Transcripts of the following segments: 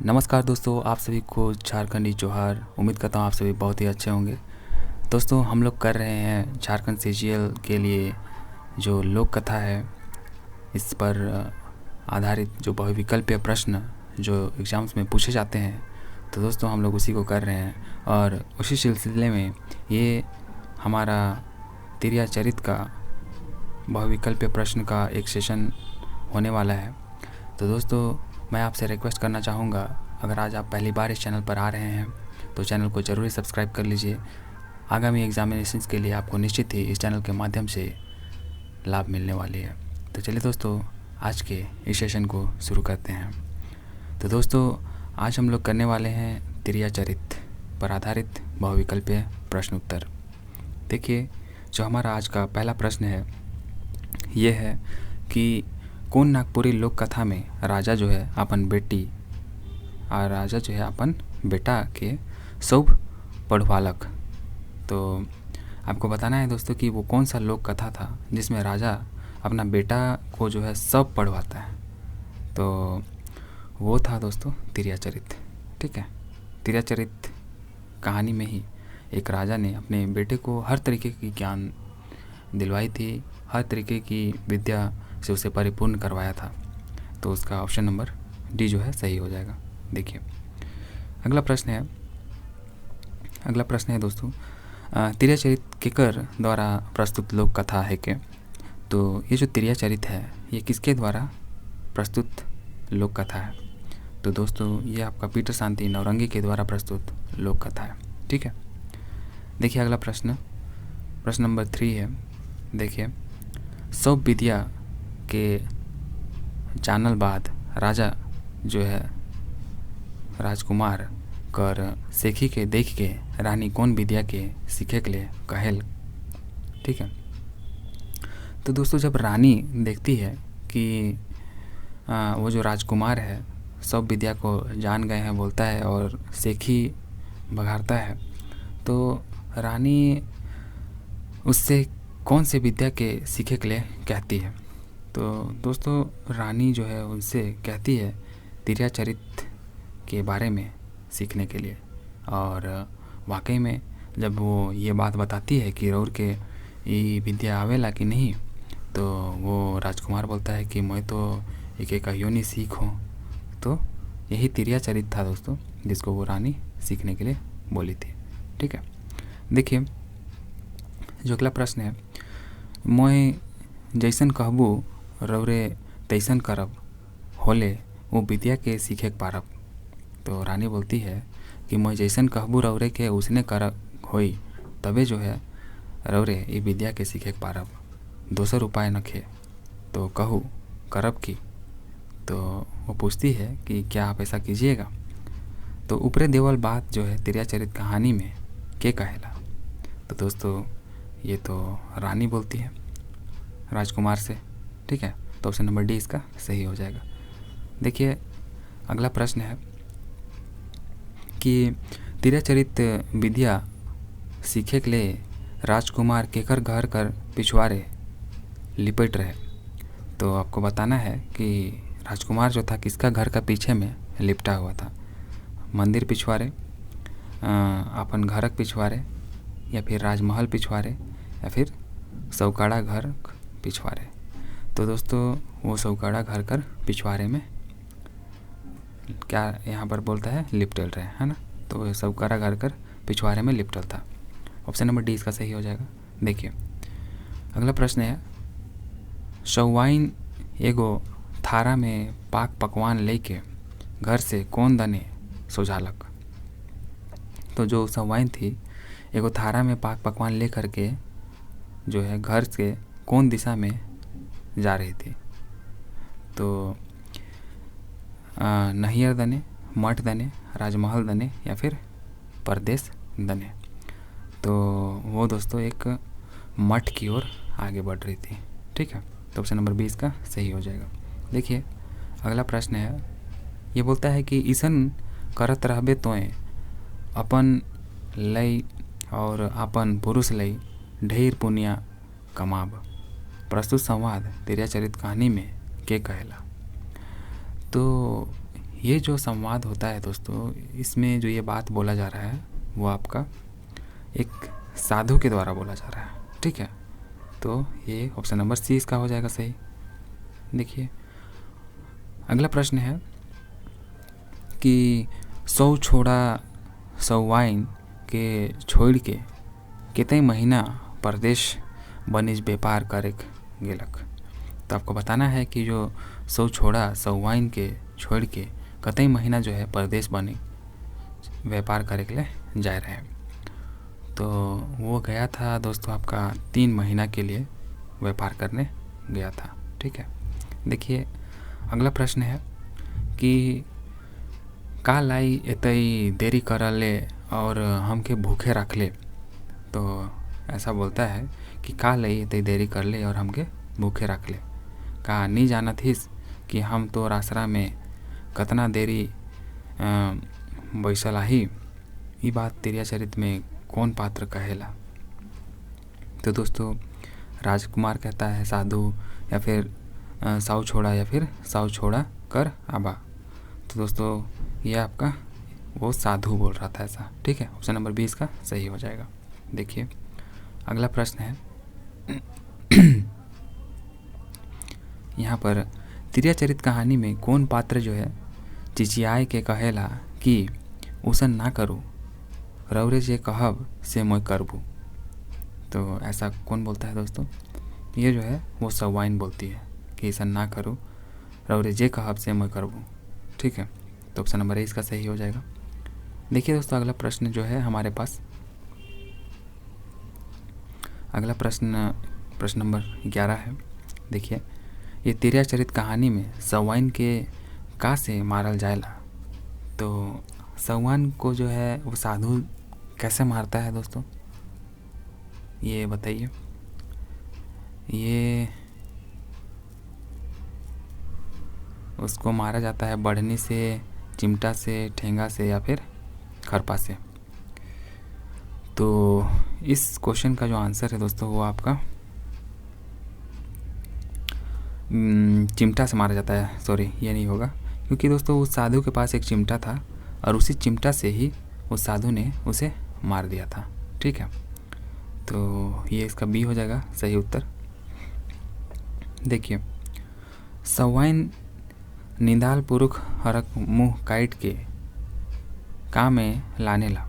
नमस्कार दोस्तों, आप सभी को झारखंडी जोहार। उम्मीद करता हूँ आप सभी बहुत ही अच्छे होंगे। दोस्तों, हम लोग कर रहे हैं झारखंड सीजीएल के लिए जो लोक कथा है, इस पर आधारित जो बहुविकल्पीय प्रश्न जो एग्ज़ाम्स में पूछे जाते हैं, तो दोस्तों हम लोग उसी को कर रहे हैं। और उसी सिलसिले में ये हमारा तिरिया चरित का बहुविकल्पीय प्रश्न का एक सेशन होने वाला है। तो दोस्तों, मैं आपसे रिक्वेस्ट करना चाहूँगा, अगर आज आप पहली बार इस चैनल पर आ रहे हैं तो चैनल को ज़रूर सब्सक्राइब कर लीजिए। आगामी एग्जामिनेशंस के लिए आपको निश्चित ही इस चैनल के माध्यम से लाभ मिलने वाली है। तो चलिए दोस्तों, आज के इस सेशन को शुरू करते हैं। तो दोस्तों, आज हम लोग करने वाले हैं तिरिया चरित पर आधारित बहुविकल्पीय प्रश्न उत्तर। देखिए, जो हमारा आज का पहला प्रश्न है ये है कि कौन नागपुरी लोक कथा में राजा जो है अपन बेटा के शुभ पढ़वालक। तो आपको बताना है दोस्तों कि वो कौन सा लोक कथा था जिसमें राजा अपना बेटा को जो है सब पढ़वाता है। तो वो था दोस्तों तिरिया चरित। ठीक है, तिरिया चरित कहानी में ही एक राजा ने अपने बेटे को हर तरीके की ज्ञान दिलवाई थी, हर तरीके की विद्या से उसे परिपूर्ण करवाया था। तो उसका ऑप्शन नंबर डी जो है सही हो जाएगा। देखिए, अगला प्रश्न है दोस्तों, तिरिया चरित केकर द्वारा प्रस्तुत लोक कथा है क्या? तो ये जो तिरिया चरित है ये किसके द्वारा प्रस्तुत लोक कथा है? तो दोस्तों, ये आपका पीटर शांति नौरंगी के द्वारा प्रस्तुत लोक कथा है। ठीक है, देखिए अगला प्रश्न नंबर 3 है। देखिए, सब विद्या के जानल बाद राजा जो है राजकुमार कर सेखी के देख के रानी कौन विद्या के सीखे के लिए कहेल। ठीक है, तो दोस्तों जब रानी देखती है कि वो जो राजकुमार है सब विद्या को जान गए हैं बोलता है और सेखी बघारता है, तो रानी उससे कौन से विद्या के सीखे के लिए कहती है? तो दोस्तों, रानी जो है उनसे कहती है तिरिया चरित के बारे में सीखने के लिए। और वाकई में जब वो ये बात बताती है कि रौर के ये विद्या आवेला कि नहीं, तो वो राजकुमार बोलता है कि मैं तो एक कहियो नहीं सीखूँ। तो यही तिरिया चरित था दोस्तों, जिसको वो रानी सीखने के लिए बोली थी। ठीक है, देखिए जो अगला प्रश्न है, मैं जैसन कहबू रौरे तैसन करब होले वो विद्या के सीखे पारब। तो रानी बोलती है कि मैं जैसन कहबू रौरे के उसने करब होई, तबे जो है रौरे ये विद्या के सीखे पारब। दोसर उपाय नखे तो कहू करब की। तो वो पूछती है कि क्या आप ऐसा कीजिएगा? तो ऊपरे देवल बात जो है तिरिया चरित कहानी में के कहेला? तो दोस्तों, ये तो रानी बोलती है राजकुमार से। ठीक है, तो ऑप्शन नंबर डी इसका सही हो जाएगा। देखिए अगला प्रश्न है कि तिरिया चरित विद्या सीखे के लिए राजकुमार केकर घर कर पिछवाड़े लिपट रहे। तो आपको बताना है कि राजकुमार जो था किसका घर का पीछे में लिपटा हुआ था? मंदिर पिछवाड़े, अपन घरक पिछवाड़े, या फिर राजमहल पिछवाड़े, या फिर सौकाड़ा घर पिछवाड़े। तो दोस्तों, वो सौकाड़ा घर कर पिछवाड़े में क्या यहाँ पर बोलता है लिपटल रहे, है ना? तो सौकाड़ा घर कर पिछवाड़े में लिपटल था। ऑप्शन नंबर डी इसका सही हो जाएगा। देखिए अगला प्रश्न है, सौवाइन एगो थारा में पाक पकवान लेके घर से कौन दने सोझालक। तो जो सौवाइन थी एगो थारा में पाक पकवान ले करके जो है घर से कौन दिशा में जा रही थी? तो नहियर दने, मठ दने, राजमहल दने, या फिर परदेश दने। तो वो दोस्तों एक मठ की ओर आगे बढ़ रही थी। ठीक है, तो ऑप्शन नंबर 20 का सही हो जाएगा। देखिए अगला प्रश्न है, ये बोलता है कि ईसन करत रहबे तोए अपन लई और अपन पुरुष लई ढेर पुनिया कमाब। प्रस्तुत संवाद तिरिया चरित कहानी में के कहेला। तो ये जो संवाद होता है दोस्तों, इसमें जो ये बात बोला जा रहा है वो आपका एक साधु के द्वारा बोला जा रहा है, ठीक है। तो ये ऑप्शन नंबर सी इसका हो जाएगा सही। देखिए अगला प्रश्न है कि सौ छोड़ा सौवाइन के छोड़ के कितने महीना परदेश बनिज व्यापार करे गेलक। तो आपको बताना है कि जो सौ छोड़ा सौवाइन के छोड़ के कतई महीना जो है परदेश बनी व्यापार करे के लिए जा रहे हैं। तो वो गया था दोस्तों आपका 3 महीना के लिए व्यापार करने गया था, ठीक है। देखिए अगला प्रश्न है कि का लाई एतई देरी करले और हमके भूखे रख ले। तो ऐसा बोलता है कि का लाई एतई देरी कर ले और हमके भूखे रख ले। का नहीं जाना थीस कि हम तो आसरा में कतना देरी बैसल आही। ये बात तिरिया चरित में कौन पात्र कहेला। तो दोस्तों राजकुमार कहता है साधु, या फिर साउ छोड़ा, या फिर साउ छोड़ा कर आबा। तो दोस्तों यह आपका वो साधु बोल रहा था ऐसा, ठीक है। ऑप्शन नंबर 20 का सही हो जाएगा। देखिए अगला प्रश्न है यहाँ पर तिरिया चरित कहानी में कौन पात्र जो है चिचियाए के कहेला कि उसन ना करूँ, रौरे जे कहब से मैं करबू। तो ऐसा कौन बोलता है दोस्तों? ये जो है वो सौवाइन बोलती है कि ऐसा ना करूँ, रौरे जे कहब से मैं करबू, ठीक है। तो ऑप्शन नंबर 20 का सही हो जाएगा। देखिए दोस्तों अगला प्रश्न जो है हमारे पास, अगला प्रश्न नंबर 11 है। देखिए ये तिरिया चरित कहानी में सौवाइन के का से मारल जाएला। तो सौवाइन को जो है वो साधु कैसे मारता है दोस्तों, ये बताइए। ये उसको मारा जाता है बढ़नी से, चिमटा से, ठेंगा से, या फिर खरपा से। तो इस क्वेश्चन का जो आंसर है दोस्तों वो आपका चिमटा से मारा जाता है। सॉरी ये नहीं होगा, क्योंकि दोस्तों उस साधु के पास एक चिमटा था और उसी चिमटा से ही उस साधु ने उसे मार दिया था, ठीक है। तो ये इसका बी हो जाएगा सही उत्तर। देखिए सौवाइन निंदाल पुरुष हरक मुँह काट के का में लाने ला।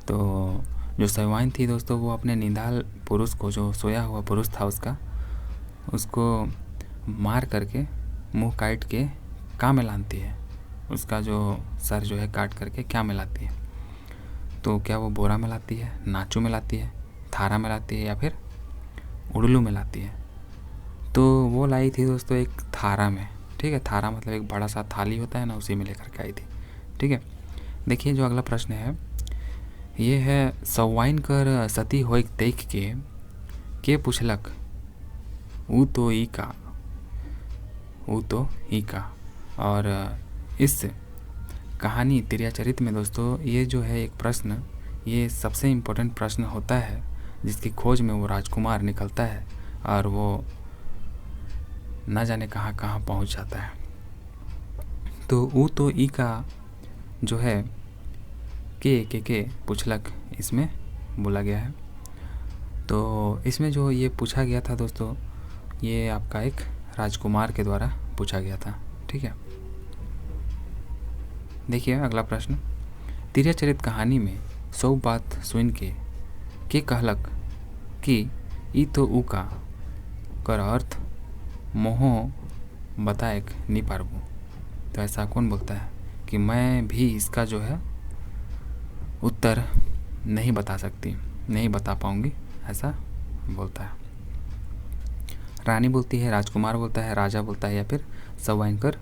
तो जो सौवाइन थी दोस्तों वो अपने निंदाल पुरुष को, जो सोया हुआ पुरुष था उसको मार करके मुंह काट के का में लाती है। उसका जो सर जो है काट करके क्या में लाती है। तो क्या वो बोरा में लाती है, नाचू में लाती है, थारा में लाती है, या फिर उड़लू में लाती है। तो वो लाई थी दोस्तों एक थारा में, ठीक है। थारा मतलब एक बड़ा सा थाली होता है ना, उसी में लेकर के आई थी, ठीक है। देखिए जो अगला प्रश्न है ये है सौवाइन कर सती होइक देख के पूछलक ऊ तो ई का। और इस कहानी तिरिया चरित में दोस्तों ये जो है एक प्रश्न, ये सबसे इम्पोर्टेंट प्रश्न होता है जिसकी खोज में वो राजकुमार निकलता है और वो न जाने कहाँ कहाँ पहुँच जाता है। तो ऊ तो ई का जो है के पूछलक इसमें बोला गया है। तो इसमें जो ये पूछा गया था दोस्तों ये आपका एक राजकुमार के द्वारा पूछा गया था, ठीक है। देखिए अगला प्रश्न, तिरिया चरित कहानी में 100 बात सुन के कहलक कि ई तो ऊ का कर अर्थ मोह बताएक नहीं पारबू। तो ऐसा कौन बोलता है कि मैं भी इसका जो है उत्तर नहीं बता सकती, नहीं बता पाऊंगी, ऐसा बोलता है। रानी बोलती है, राजकुमार बोलता है, राजा बोलता है, या फिर सौवाइन कर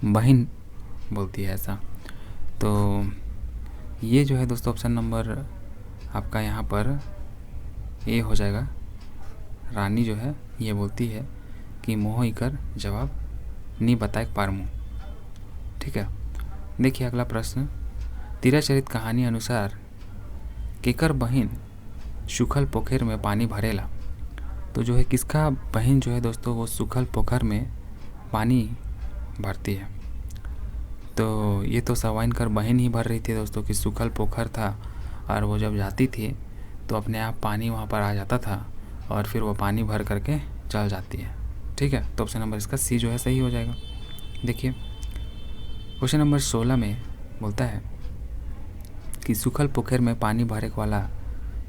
बहन बोलती है ऐसा। तो ये जो है दोस्तों ऑप्शन नंबर आपका यहाँ पर ए हो जाएगा। रानी जो है ये बोलती है कि मोह कर जवाब नहीं बताए पारमू, ठीक है। देखिए अगला प्रश्न, तिरिया चरित कहानी अनुसार केकर बहन सूखल पोखर में पानी भरेला। तो जो है किसका बहन जो है दोस्तों वो सूखल पोखर में पानी भरती है। तो ये तो सवाइन कर बहन ही भर रही थी दोस्तों कि सूखल पोखर था और वो जब जाती थी तो अपने आप पानी वहाँ पर आ जाता था और फिर वो पानी भर करके चल जाती है। ठीक है, तो ऑप्शन नंबर इसका सी जो है सही हो जाएगा। देखिए क्वेश्चन नंबर 16 में बोलता है कि सूखल पोखर में पानी भरे वाला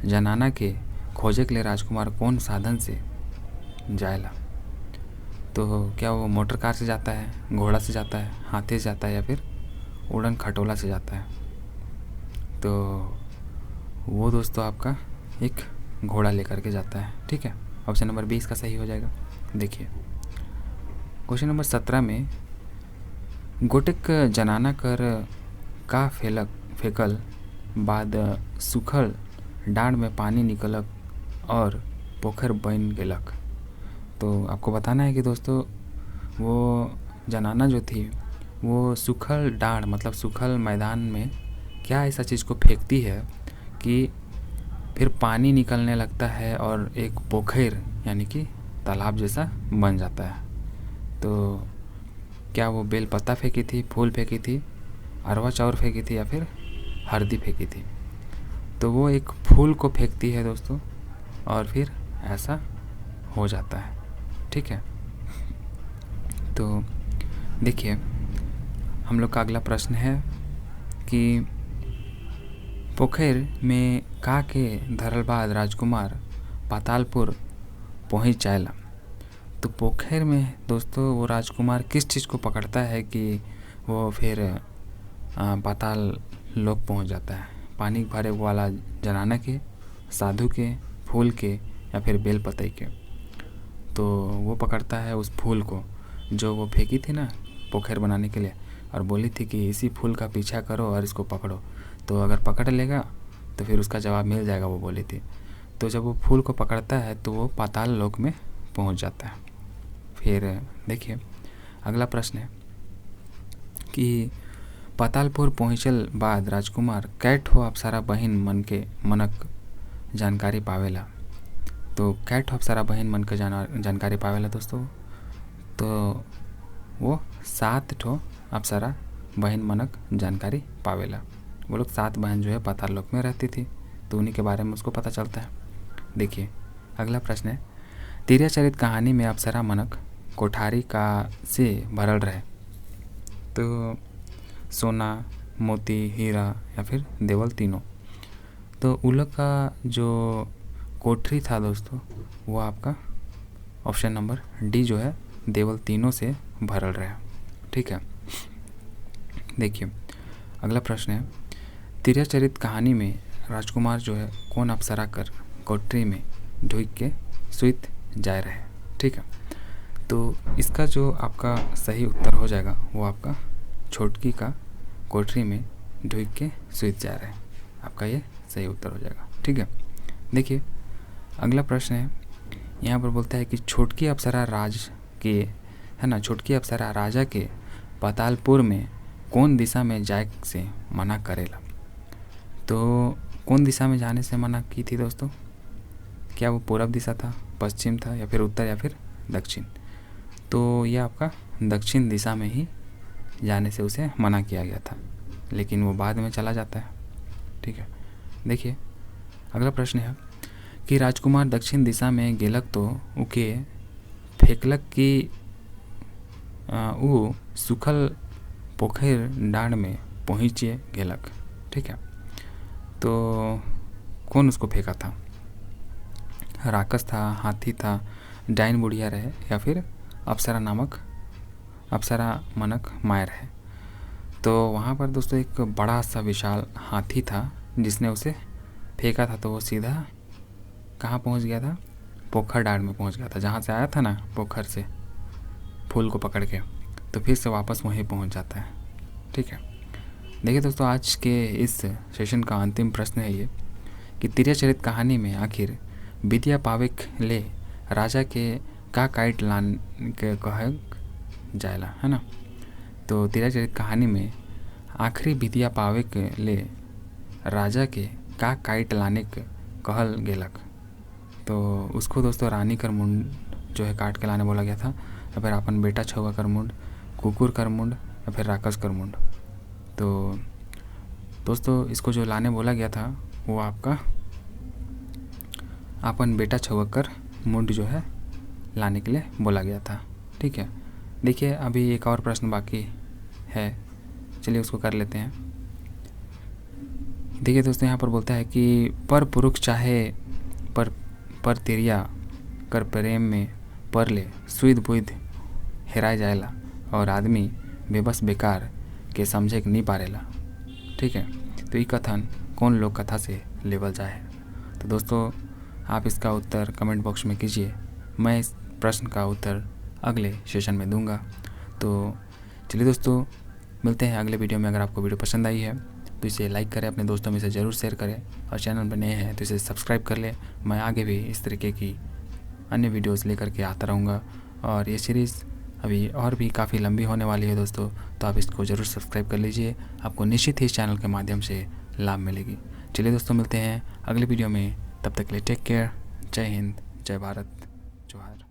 जनाना के खोजे के लिए राजकुमार कौन साधन से जाएला। तो क्या वो मोटर कार से जाता है, घोड़ा से जाता है, हाथी से जाता है या फिर उड़न खटोला से जाता है। तो वो दोस्तों आपका एक घोड़ा लेकर के जाता है। ठीक है, ऑप्शन नंबर 20 का सही हो जाएगा। देखिए क्वेश्चन नंबर 17 में गोटेक जनाना कर का फेकल बाद सूखल डांड में पानी निकलक और पोखर बन गेलक। तो आपको बताना है कि दोस्तों वो जनाना जो थी वो सूखल डांड मतलब सूखल मैदान में क्या ऐसा चीज़ को फेंकती है कि फिर पानी निकलने लगता है और एक पोखर यानी कि तालाब जैसा बन जाता है। तो क्या वो बेल पत्ता फेंकी थी, फूल फेंकी थी, अरवा चाउर फेंकी थी या फिर हल्दी फेंकी थी। तो वो एक फूल को फेंकती है दोस्तों और फिर ऐसा हो जाता है। ठीक है, तो देखिए हम लोग का अगला प्रश्न है कि पोखर में का के धरल बाद राजकुमार पातालपुर पहुंच जाएला। तो पोखर में दोस्तों वो राजकुमार किस चीज़ को पकड़ता है कि वो फिर पाताल लोक पहुंच जाता है। पानी भरे वाला जनाना के, साधु के, फूल के या फिर बेल पतई के। तो वो पकड़ता है उस फूल को जो वो फेंकी थी ना पोखर बनाने के लिए और बोली थी कि इसी फूल का पीछा करो और इसको पकड़ो, तो अगर पकड़ लेगा तो फिर उसका जवाब मिल जाएगा, वो बोली थी। तो जब वो फूल को पकड़ता है तो वो पाताल लोक में पहुंच जाता है। फिर देखिए अगला प्रश्न है कि पातालपुर पहुँचल बाद राजकुमार कैठ हो अप्सरा बहिन मन के मनक जानकारी पावेला। तो कैठ हो अप्सरा बहिन मन के जानकारी पावेला दोस्तों। तो वो 7 ठो अप्सरा बहन मनक जानकारी पावेला। वो लोग 7 बहन जो है पाताल लोक में रहती थी, तो उन्हीं के बारे में उसको पता चलता है। देखिए अगला प्रश्न है तिरियाचरित कहानी में अप्सरा मनक कोठारी का से भरल रहे। तो सोना, मोती, हीरा या फिर देवल तीनों। तो उन लोग का जो कोठरी था दोस्तों वो आपका ऑप्शन नंबर डी जो है देवल तीनों से भरल रहा। ठीक है, देखिए अगला प्रश्न है तिरियाचरित कहानी में राजकुमार जो है कौन अप्सरा कर कोठरी में ढुक के सुइत जा रहे। ठीक है, तो इसका जो आपका सही उत्तर हो जाएगा वो आपका छोटकी का कोठरी में ढुक के सुइत जा रहे, आपका ये सही उत्तर हो जाएगा। ठीक है, देखिए अगला प्रश्न है यहाँ पर बोलता है कि छोटकी अप्सरा राज के है ना, छोटकी अप्सरा राजा के पातालपुर में कौन दिशा में जाए से मना करेला। तो कौन दिशा में जाने से मना की थी दोस्तों? क्या वो पूरब दिशा था, पश्चिम था या फिर उत्तर या फिर दक्षिण? तो यह आपका दक्षिण दिशा में ही जाने से उसे मना किया गया था, लेकिन वो बाद में चला जाता है। ठीक है, देखिए अगला प्रश्न है कि राजकुमार दक्षिण दिशा में गेलक तो उके फेंकलक कि ऊ सुखल पोखर डांड में पहुँचे गेलक। ठीक है, तो कौन उसको फेंका था? राक्षस था, हाथी था, डाइन बुढ़िया रहे या फिर अप्सरा मनक मायर है। तो वहाँ पर दोस्तों एक बड़ा सा विशाल हाथी था जिसने उसे फेंका था, तो वो सीधा कहाँ पहुँच गया था? पोखर डांड में पहुँच गया था, जहाँ से आया था ना पोखर से फूल को पकड़ के, तो फिर से वापस वहीं पहुँच जाता है। ठीक है, देखिए दोस्तों आज के इस सेशन का अंतिम प्रश्न है ये कि तिरियाचरित कहानी में आखिर विद्या पाविक ले राजा के का काइट लान के कह जायला, है ना। तो तिरियाचरित कहानी में आखिरी विद्या पाविक ले राजा के का काइट लाने के कहल गेलक। तो उसको दोस्तों रानी कर मुंड जो है काट के लाने बोला गया था। या फिर अपन बेटा छुआ कर मुंड, कुकुर कर मुंड या फिर राक्षस कर मुंड। तो दोस्तों इसको जो लाने बोला गया था वो आपका अपन बेटा छुआ कर मुंड जो है लाने के लिए बोला गया था। ठीक है, देखिए अभी एक और प्रश्न बाकी है, चलिए उसको कर लेते हैं। देखिए दोस्तों यहाँ पर बोलता है कि पर पुरुष चाहे पर तिरिया कर प्रेम में पर ले सुध बुध हेराय जाएला और आदमी बेबस बेकार के समझे नहीं पारेला। ठीक है, तो ये कथन कौन लोक कथा से लेवल जाए? तो दोस्तों आप इसका उत्तर कमेंट बॉक्स में कीजिए, मैं इस प्रश्न का उत्तर अगले सेशन में दूंगा। तो चलिए दोस्तों मिलते हैं अगले वीडियो में। अगर आपको वीडियो पसंद आई है तो इसे लाइक करें, अपने दोस्तों में से ज़रूर शेयर करें, और चैनल पर नए हैं तो इसे सब्सक्राइब कर लें। मैं आगे भी इस तरीके की अन्य वीडियोस लेकर के आता रहूँगा, और ये सीरीज़ अभी और भी काफ़ी लंबी होने वाली है दोस्तों, तो आप इसको ज़रूर सब्सक्राइब कर लीजिए, आपको निश्चित ही इस चैनल के माध्यम से लाभ मिलेगी। चलिए दोस्तों मिलते हैं अगले वीडियो में, तब तक के लिए टेक केयर। जय हिंद, जय भारत, जोहार।